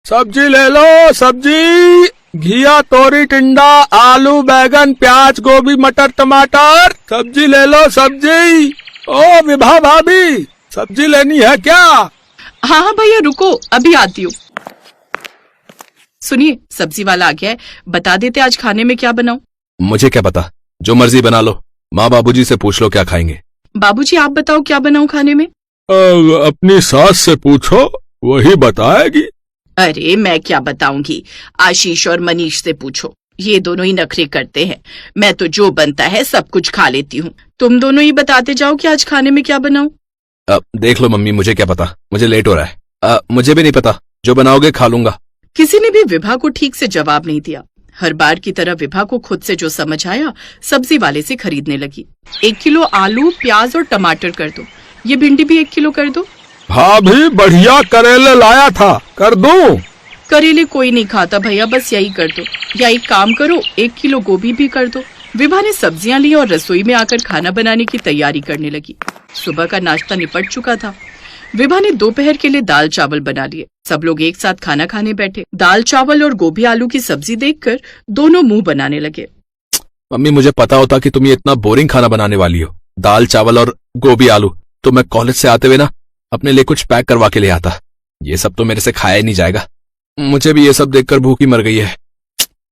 सब्जी ले लो, सब्जी। घिया, तोरी, टिंडा, आलू, बैगन, प्याज, गोभी, मटर, टमाटर। सब्जी ले लो, सब्जी। ओ विभा भाभी, सब्जी लेनी है क्या? हाँ हाँ भैया रुको, अभी आती हूँ। सुनिए, सब्जी वाला आ गया है, बता देते आज खाने में क्या बनाऊं? मुझे क्या पता, जो मर्जी बना लो। माँ बाबूजी से पूछ लो क्या खाएंगे। बाबूजी आप बताओ क्या बनाऊं खाने में? अपनी सास से पूछो, वही बताएगी। अरे मैं क्या बताऊंगी, आशीष और मनीष से पूछो, ये दोनों ही नखरे करते हैं। मैं तो जो बनता है सब कुछ खा लेती हूँ, तुम दोनों ही बताते जाओ कि आज खाने में क्या बनाऊं। देख लो मम्मी, मुझे क्या पता, मुझे लेट हो रहा है। मुझे भी नहीं पता, जो बनाओगे खा लूंगा। किसी ने भी विभा को ठीक से जवाब नहीं दिया। हर बार की तरह विभा को खुद से जो समझ आया सब्जी वाले से खरीदने लगी। 1 किलो आलू, प्याज और टमाटर कर दो। ये भिंडी भी 1 किलो कर दो। भाभी बढ़िया करेले लाया था, कर दूं? करेले कोई नहीं खाता भैया, बस यही कर दो। या एक काम करो, 1 किलो गोभी भी कर दो। विभा ने सब्जियां ली और रसोई में आकर खाना बनाने की तैयारी करने लगी। सुबह का नाश्ता निपट चुका था। विभा ने दोपहर के लिए दाल चावल बना लिए। सब लोग एक साथ खाना खाने बैठे। दाल चावल और गोभी आलू की सब्जी देखकर दोनों मुंह बनाने लगे। मम्मी, मुझे पता होता कि तुम ये इतना बोरिंग खाना बनाने वाली हो, दाल चावल और गोभी आलू, तो मैं कॉलेज से आते हुए ना अपने लिए कुछ पैक करवा के ले आता। ये सब तो मेरे से खाया ही नहीं जाएगा। मुझे भी ये सब देखकर भूखी मर गई है।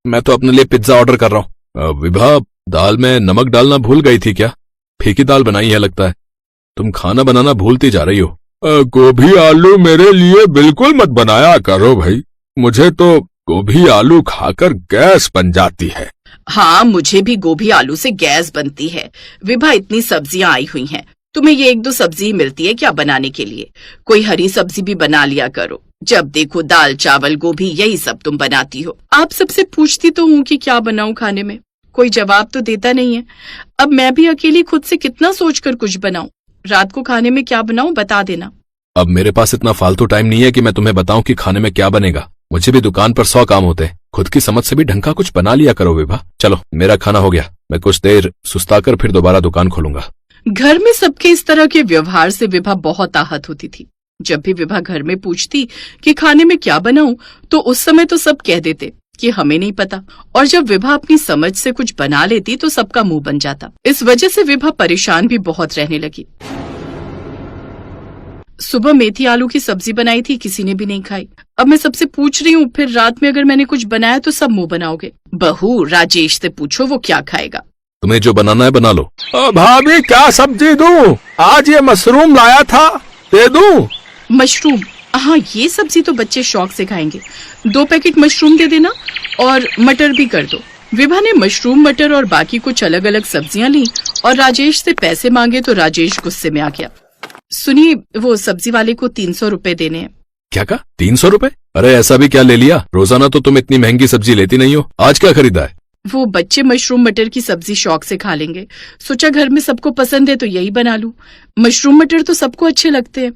मैं तो अपने लिए पिज्जा ऑर्डर कर रहा हूँ। विभा, दाल में नमक डालना भूल गई थी क्या? फीकी दाल बनाई है लगता है। तुम खाना बनाना भूलती जा रही हो। गोभी आलू मेरे लिए बिल्कुल मत बनाया करो भाई, मुझे तो गोभी आलू खाकर गैस बन जाती है। हाँ, मुझे भी गोभी आलू से गैस बनती है। विभा, इतनी सब्जियां आई हुई हैं, तुम्हें ये 1-2 सब्जी मिलती है क्या बनाने के लिए? कोई हरी सब्जी भी बना लिया करो। जब देखो दाल चावल गोभी यही सब तुम बनाती हो। आप सबसे पूछती तो हूँ कि क्या बनाऊं खाने में, कोई जवाब तो देता नहीं है। अब मैं भी अकेली खुद से कितना सोचकर कुछ बनाऊं। रात को खाने में क्या बनाऊं बता देना। अब मेरे पास इतना फालतू टाइम नहीं है कि मैं तुम्हें बताऊं कि खाने में क्या बनेगा। मुझे भी दुकान पर 100 काम होते हैं। खुद की समझ से भी ढंग का कुछ बना लिया करो विभा। चलो, मेरा खाना हो गया, मैं कुछ देर सुस्ताकर फिर दोबारा दुकान खोलूंगा। घर में सबके इस तरह के व्यवहार से विभा बहुत आहत होती थी। जब भी विभा घर में पूछती कि खाने में क्या बनाऊं, तो उस समय तो सब कह देते कि हमें नहीं पता, और जब विभा अपनी समझ से कुछ बना लेती तो सबका मुंह बन जाता। इस वजह से विभा परेशान भी बहुत रहने लगी। सुबह मेथी आलू की सब्जी बनाई थी, किसी ने भी नहीं खाई। अब मैं सबसे पूछ रही हूँ, फिर रात में अगर मैंने कुछ बनाया तो सब मुंह बनाओगे। बहू, राजेश से पूछो वो क्या खाएगा। तुम्हें जो बनाना है बना लो। भाभी क्या सब्जी दूं? आज ये मशरूम लाया था, दे दूं? मशरूम? हाँ, ये सब्जी तो बच्चे शौक से खाएंगे। 2 पैकेट मशरूम दे देना और मटर भी कर दो। विभा ने मशरूम, मटर और बाकी कुछ अलग अलग सब्जियां ली और राजेश से पैसे मांगे तो राजेश गुस्से में आ गया। सुनिए, वो सब्जी वाले को 300 रुपए देने हैं। क्या कहा? 300 रुपए? अरे ऐसा भी क्या ले लिया? रोजाना तो तुम इतनी महंगी सब्जी लेती नहीं हो, आज क्या खरीदा है? वो बच्चे मशरूम मटर की सब्जी शौक से खा लेंगे, सोचा घर में सबको पसंद है तो यही बना लूं। मशरूम मटर तो सबको अच्छे लगते हैं।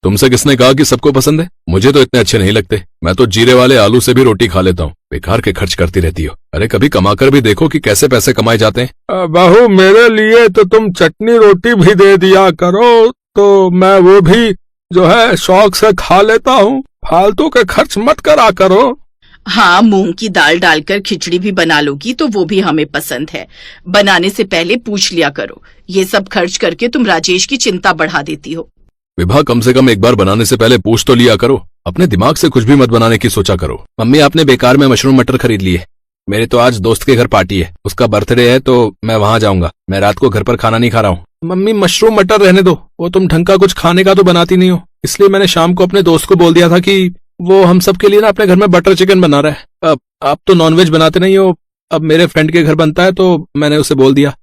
तुमसे किसने कहा कि सबको पसंद है? मुझे तो इतने अच्छे नहीं लगते। मैं तो जीरे वाले आलू से भी रोटी खा लेता हूँ। बेकार के खर्च करती रहती हो। अरे कभी कमाकर भी देखो कि कैसे पैसे कमाए जाते हैं। बहू, मेरे लिए तो तुम चटनी रोटी भी दे दिया करो, तो मैं वो भी जो है शौक से खा लेता हूँ। फालतू के खर्च मत करा करो। हाँ, मूंग की दाल डालकर खिचड़ी भी बना लोगी तो वो भी हमें पसंद है। बनाने से पहले पूछ लिया करो। ये सब खर्च करके तुम राजेश की चिंता बढ़ा देती हो। विभा, कम से कम एक बार बनाने से पहले पूछ तो लिया करो। अपने दिमाग से कुछ भी मत बनाने की सोचा करो। मम्मी, आपने बेकार में मशरूम मटर खरीद लिए। मेरे तो आज दोस्त के घर पार्टी है, उसका बर्थडे है तो मैं वहां जाऊंगा। मैं रात को घर पर खाना नहीं खा रहा हूँ। मम्मी, मशरूम मटर रहने दो, वो तुम ढंग का कुछ खाने का तो बनाती नहीं हो। इसलिए मैंने शाम को अपने दोस्त को बोल दिया था कि वो हम सब के लिए ना अपने घर में बटर चिकन बना रहा है। अब आप तो नॉनवेज बनाते नहीं हो, अब मेरे फ्रेंड के घर बनता है तो मैंने उसे बोल दिया।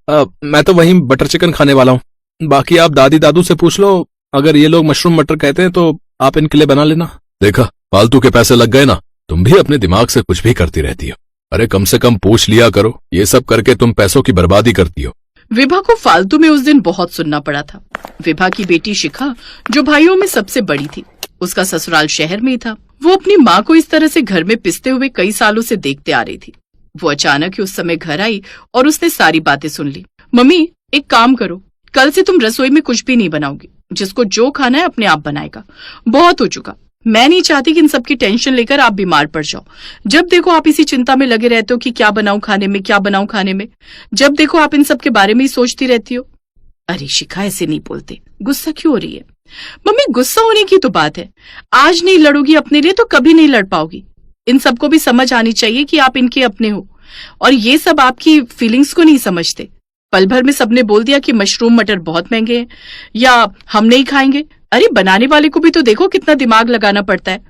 मैं तो वहीं बटर चिकन खाने वाला हूँ। बाकी आप दादी दादू से पूछ लो, अगर ये लोग मशरूम मटर कहते हैं तो आप इनके लिए बना लेना। देखा, फालतू के पैसे लग गए ना। तुम भी अपने दिमाग से कुछ भी करती रहती हो। अरे कम से कम पूछ लिया करो। ये सब करके तुम पैसों की बर्बादी करती हो। विभा को फालतू में उस दिन बहुत सुनना पड़ा था। विभा की बेटी शिखा, जो भाइयों में सबसे बड़ी थी, उसका ससुराल शहर में ही था। वो अपनी माँ को इस तरह से घर में पिसते हुए कई सालों से देखते आ रही थी। वो अचानक ही उस समय घर आई और उसने सारी बातें सुन ली। मम्मी, एक काम करो, कल से तुम रसोई में कुछ भी नहीं बनाओगी। जिसको जो खाना है अपने आप बनाएगा। बहुत हो चुका, मैं नहीं चाहती कि इन सब की टेंशन लेकर आप बीमार पड़ जाओ। जब देखो आप इसी चिंता में लगे रहते हो कि क्या बनाऊं खाने में, क्या बनाऊं खाने में। जब देखो आप इन सब के बारे में ही सोचती रहती हो। अरे शिखा, ऐसे नहीं बोलते, गुस्सा क्यों हो रही है? मम्मी, गुस्सा होने की तो बात है। आज नहीं लड़ोगी अपने लिए तो कभी नहीं लड़ पाओगी। इन सबको भी समझ आनी चाहिए कि आप इनके अपने हो, और ये सब आपकी फीलिंग्स को नहीं समझते। पल भर में सबने बोल दिया कि मशरूम मटर बहुत महंगे हैं या हम नहीं खाएंगे। अरे बनाने वाले को भी तो देखो कितना दिमाग लगाना पड़ता है,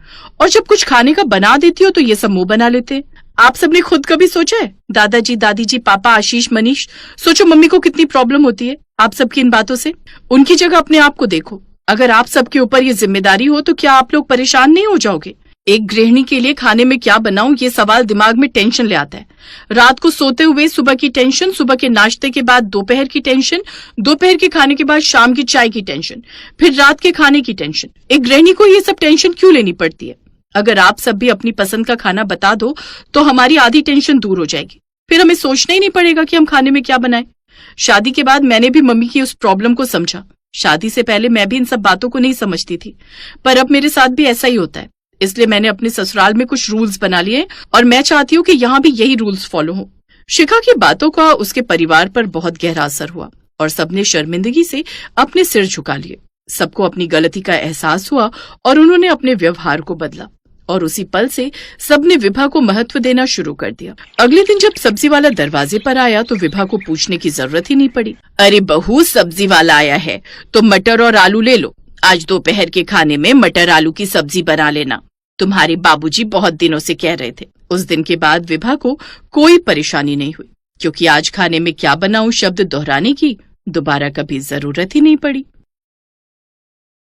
और जब कुछ खाने का बना देती हो तो ये सब मुंह बना लेते हैं। आप सबने खुद कभी सोचा है? दादाजी, दादी जी, पापा, आशीष, मनीष, सोचो मम्मी को कितनी प्रॉब्लम होती है आप सबकी इन बातों से। उनकी जगह अपने आप को देखो। अगर आप सबके ऊपर ये जिम्मेदारी हो तो क्या आप लोग परेशान नहीं हो जाओगे? एक गृहिणी के लिए खाने में क्या बनाऊं, ये सवाल दिमाग में टेंशन ले आता है। रात को सोते हुए सुबह की टेंशन, सुबह के नाश्ते के बाद दोपहर की टेंशन, दोपहर के खाने के बाद शाम की चाय की टेंशन, फिर रात के खाने की टेंशन। एक गृहिणी को ये सब टेंशन क्यों लेनी पड़ती है? अगर आप सब भी अपनी पसंद का खाना बता दो तो हमारी आधी टेंशन दूर हो जाएगी। फिर हमें सोचना ही नहीं पड़ेगा कि हम खाने में क्या बनाएं। शादी के बाद मैंने भी मम्मी की उस प्रॉब्लम को समझा। शादी से पहले मैं भी इन सब बातों को नहीं समझती थी, पर अब मेरे साथ भी ऐसा ही होता है। इसलिए मैंने अपने ससुराल में कुछ रूल्स बना लिए और मैं चाहती हूँ कि यहाँ भी यही रूल्स फॉलो हो। शिखा की बातों का उसके परिवार पर बहुत गहरा असर हुआ और सबने शर्मिंदगी से अपने सिर झुका लिए। सबको अपनी गलती का एहसास हुआ और उन्होंने अपने व्यवहार को बदला, और उसी पल से सबने विभा को महत्व देना शुरू कर दिया। अगले दिन जब सब्जी वाला दरवाजे पर आया तो विभा को पूछने की जरूरत ही नहीं पड़ी। अरे बहू, सब्जी वाला आया है तो मटर और आलू ले लो। आज दोपहर के खाने में मटर आलू की सब्जी बना लेना। तुम्हारे बाबूजी बहुत दिनों से कह रहे थे। उस दिन के बाद विभा को कोई परेशानी नहीं हुई, क्योंकि आज खाने में क्या बनाऊं शब्द दोहराने की दोबारा कभी जरूरत ही नहीं पड़ी।